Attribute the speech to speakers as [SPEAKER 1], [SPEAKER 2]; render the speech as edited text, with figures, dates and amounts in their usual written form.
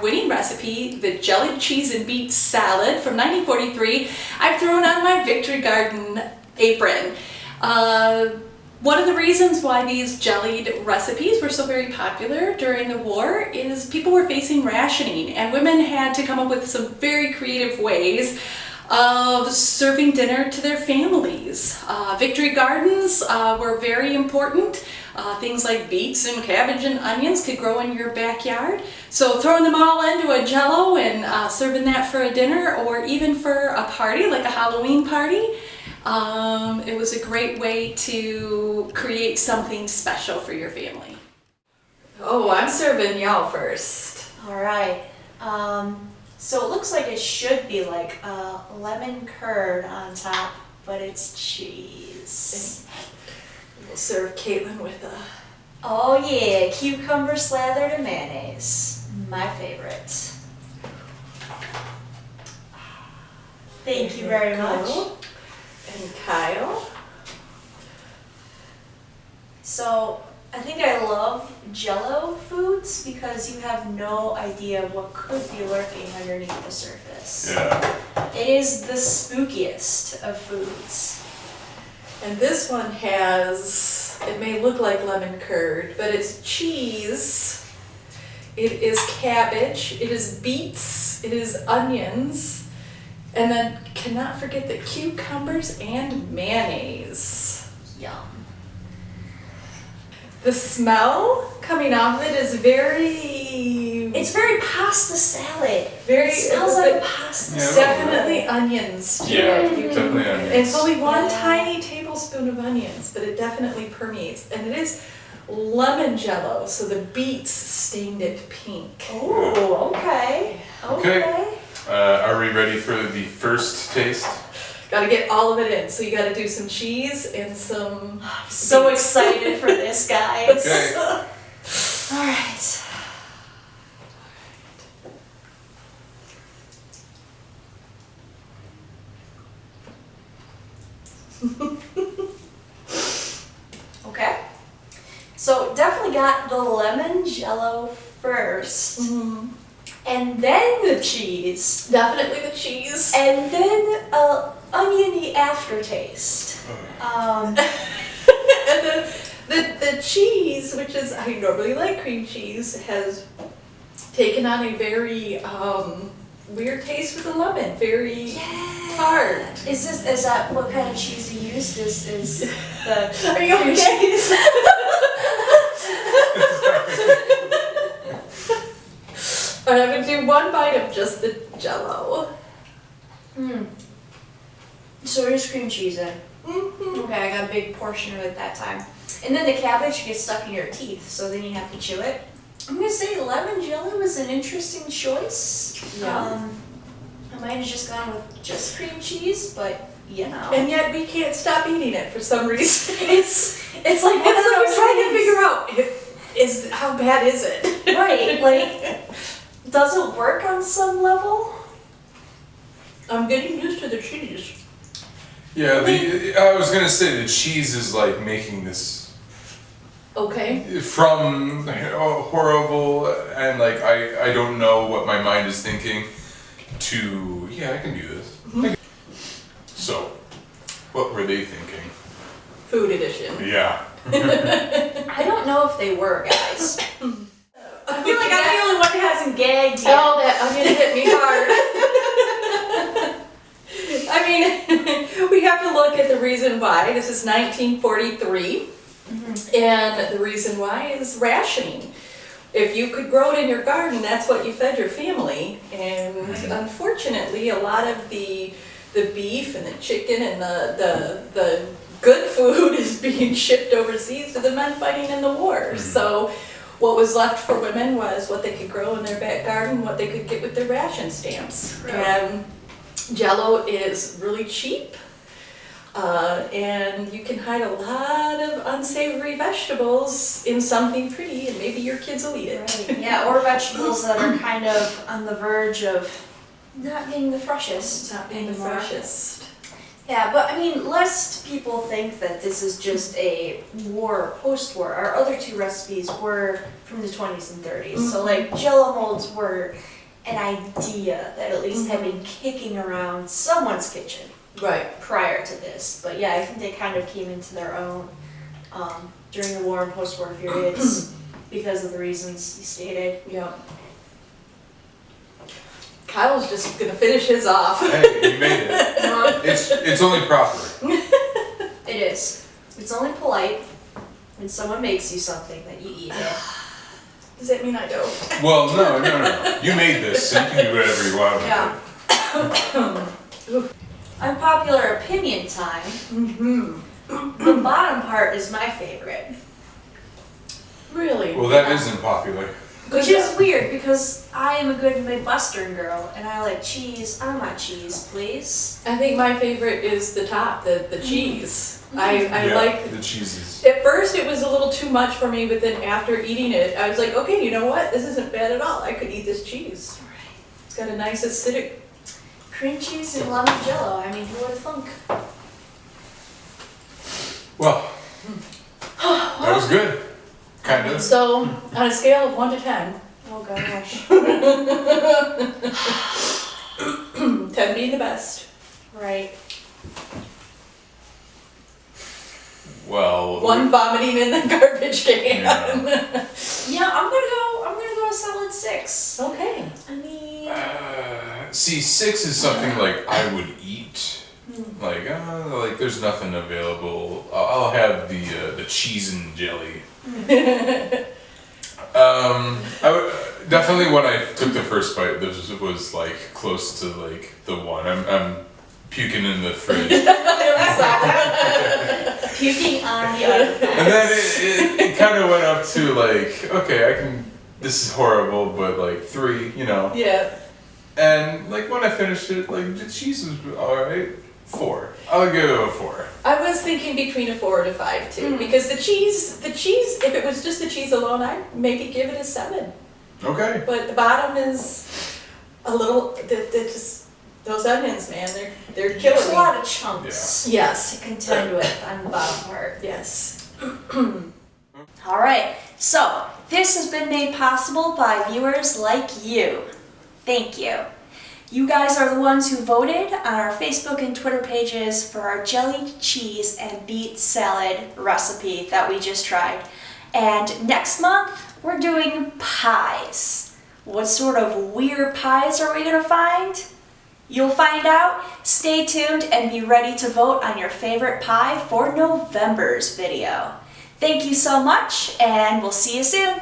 [SPEAKER 1] winning recipe, the Jellied cheese and beet salad from 1943, I've thrown on my Victory Garden apron. One of the reasons why these Jellied recipes were so very popular during the war is people were facing rationing, and women had to come up with some very creative ways of serving dinner to their families. Victory gardens were very important. Things like beets and cabbage and onions could grow in your backyard. So throwing them all into a Jello and serving that for a dinner or even for a party, like a Halloween party, it was a great way to create something special for your family. Oh, I'm serving y'all first.
[SPEAKER 2] All right. So it looks like it should be like a lemon curd on top, but it's cheese.
[SPEAKER 1] We'll serve Caitlin with a...
[SPEAKER 2] Oh yeah, cucumber slathered in mayonnaise. My favorite. Thank you very much.
[SPEAKER 1] And Kyle.
[SPEAKER 2] So I think I love Jello foods because you have no idea what could be lurking underneath the surface.
[SPEAKER 3] Yeah.
[SPEAKER 2] It is the spookiest of foods.
[SPEAKER 1] And this one has, it may look like lemon curd, but it's cheese, it is cabbage, it is beets, it is onions, and then cannot forget the cucumbers and mayonnaise.
[SPEAKER 2] Yum.
[SPEAKER 1] The smell coming off of it is very...
[SPEAKER 2] It's very pasta salad.
[SPEAKER 1] Very,
[SPEAKER 2] it smells like pasta salad.
[SPEAKER 1] Definitely onions to
[SPEAKER 3] Yeah,
[SPEAKER 1] it.
[SPEAKER 3] definitely onions.
[SPEAKER 1] It's only one tiny tablespoon of onions, but it definitely permeates. And it is lemon Jello, so the beets stained it pink.
[SPEAKER 2] Oh, okay.
[SPEAKER 3] Okay. Are we ready for the first taste?
[SPEAKER 1] Gotta get all of it in. So you gotta do some cheese and some...
[SPEAKER 2] I'm so excited for this, guys.
[SPEAKER 3] Okay.
[SPEAKER 2] All right. Okay. So definitely got the lemon Jello first.
[SPEAKER 1] Mm-hmm.
[SPEAKER 2] And then the cheese.
[SPEAKER 1] Definitely the cheese.
[SPEAKER 2] And then oniony aftertaste.
[SPEAKER 1] And the cheese, which is, I normally like cream cheese, has taken on a very weird taste with the lemon. Very tart.
[SPEAKER 2] Is that what kind of cheese you used? Is the
[SPEAKER 1] Are you okay? But I'm gonna do one bite of just the Jello.
[SPEAKER 2] So here's cream cheese in.
[SPEAKER 1] Mm-hmm.
[SPEAKER 2] Okay, I got a big portion of it that time. And then the cabbage gets stuck in your teeth, so then you have to chew it. I'm gonna say lemon Jello is an interesting choice.
[SPEAKER 1] Yeah.
[SPEAKER 2] I might have just gone with just cream cheese, but you know.
[SPEAKER 1] And yet we can't stop eating it for some reason.
[SPEAKER 2] It's like one of
[SPEAKER 1] We're
[SPEAKER 2] those
[SPEAKER 1] trying to
[SPEAKER 2] things.
[SPEAKER 1] figure out how bad is it?
[SPEAKER 2] Right, like, does it work on some level?
[SPEAKER 1] I'm getting used to the cheese.
[SPEAKER 3] Yeah, I was gonna say the cheese is like making this
[SPEAKER 1] Okay.
[SPEAKER 3] from horrible and like I don't know what my mind is thinking to yeah I can do this.
[SPEAKER 1] Mm-hmm.
[SPEAKER 3] So, what were they thinking?
[SPEAKER 1] Food edition.
[SPEAKER 3] Yeah.
[SPEAKER 2] I don't know if they were, guys. I feel like I'm the only one who hasn't gagged yet.
[SPEAKER 1] Oh, that onion hit me hard. I mean, we have to look at the reason why. This is 1943, and the reason why is rationing. If you could grow it in your garden, that's what you fed your family. And unfortunately, a lot of the beef and the chicken and the good food is being shipped overseas to the men fighting in the war. So what was left for women was what they could grow in their back garden, what they could get with their ration stamps.
[SPEAKER 2] Right.
[SPEAKER 1] And Jello is really cheap, and you can hide a lot of unsavory vegetables in something pretty, and maybe your kids will eat it.
[SPEAKER 2] Right. Yeah, or vegetables that are kind of on the verge of not being the freshest.
[SPEAKER 1] Not being the
[SPEAKER 2] anymore.
[SPEAKER 1] freshest.
[SPEAKER 2] Yeah, but I mean, lest people think that this is just a war, post-war. Our other two recipes were from the 20s and 30s. So like Jello molds were an idea that at least had been kicking around someone's kitchen
[SPEAKER 1] Right.
[SPEAKER 2] prior to this. But yeah, I think they kind of came into their own during the war and post-war periods because of the reasons you stated.
[SPEAKER 1] Yeah. Kyle's just gonna finish his off.
[SPEAKER 3] Hey, you made it. It's only proper.
[SPEAKER 2] It is. It's only polite when someone makes you something that you eat it.
[SPEAKER 1] Does that mean I don't?
[SPEAKER 3] Well, no. You made this, so you can do whatever you want with
[SPEAKER 2] Yeah. Unpopular opinion time.
[SPEAKER 1] Mm-hmm.
[SPEAKER 2] The bottom part is my favorite.
[SPEAKER 1] Really?
[SPEAKER 3] it. Well, that isn't popular.
[SPEAKER 2] Which is weird because I am a good Midwestern girl and I like cheese. I want cheese, please.
[SPEAKER 1] I think my favorite is the top, the cheese. I
[SPEAKER 3] Yeah,
[SPEAKER 1] like.
[SPEAKER 3] the cheeses.
[SPEAKER 1] At first it was a little too much for me, but then after eating it, I was like, okay, you know what? This isn't bad at all. I could eat this cheese. It's got a nice acidic.
[SPEAKER 2] Cream cheese and lemon jello. I mean, who would have thunk?
[SPEAKER 3] Well, that was good. Kind of.
[SPEAKER 1] So, on a scale of 1 to 10,
[SPEAKER 2] Oh gosh.
[SPEAKER 1] 10 being the best.
[SPEAKER 2] Right.
[SPEAKER 3] Well,
[SPEAKER 1] 1 vomiting in the garbage can.
[SPEAKER 2] Yeah, I'm gonna go a solid 6.
[SPEAKER 1] Okay.
[SPEAKER 2] I mean,
[SPEAKER 3] see, 6 is something like I would eat. Like there's nothing available. I'll have the cheese and jelly. I would, definitely when I took the first bite, this was like close to like the 1. I'm puking in the fridge.
[SPEAKER 2] puking on the other
[SPEAKER 3] And then it kind of went up to like, okay, this is horrible, but like 3,
[SPEAKER 1] Yeah.
[SPEAKER 3] And like when I finished it, like the cheese was alright. 4. I'll give it a 4.
[SPEAKER 1] I was thinking between a 4 and a 5 too, because the cheese, if it was just the cheese alone, I'd maybe give it a 7.
[SPEAKER 3] Okay.
[SPEAKER 1] But the bottom is a little, just, those onions, man, they're
[SPEAKER 2] There's
[SPEAKER 1] killing
[SPEAKER 2] a
[SPEAKER 1] me.
[SPEAKER 2] lot of chunks
[SPEAKER 1] Yes.
[SPEAKER 2] to contend with on the bottom part.
[SPEAKER 1] Yes.
[SPEAKER 2] All right, so this has been made possible by viewers like you. Thank you. You guys are the ones who voted on our Facebook and Twitter pages for our jellied cheese and beet salad recipe that we just tried. And next month, we're doing pies. What sort of weird pies are we gonna find? You'll find out. Stay tuned and be ready to vote on your favorite pie for November's video. Thank you so much, and we'll see you soon.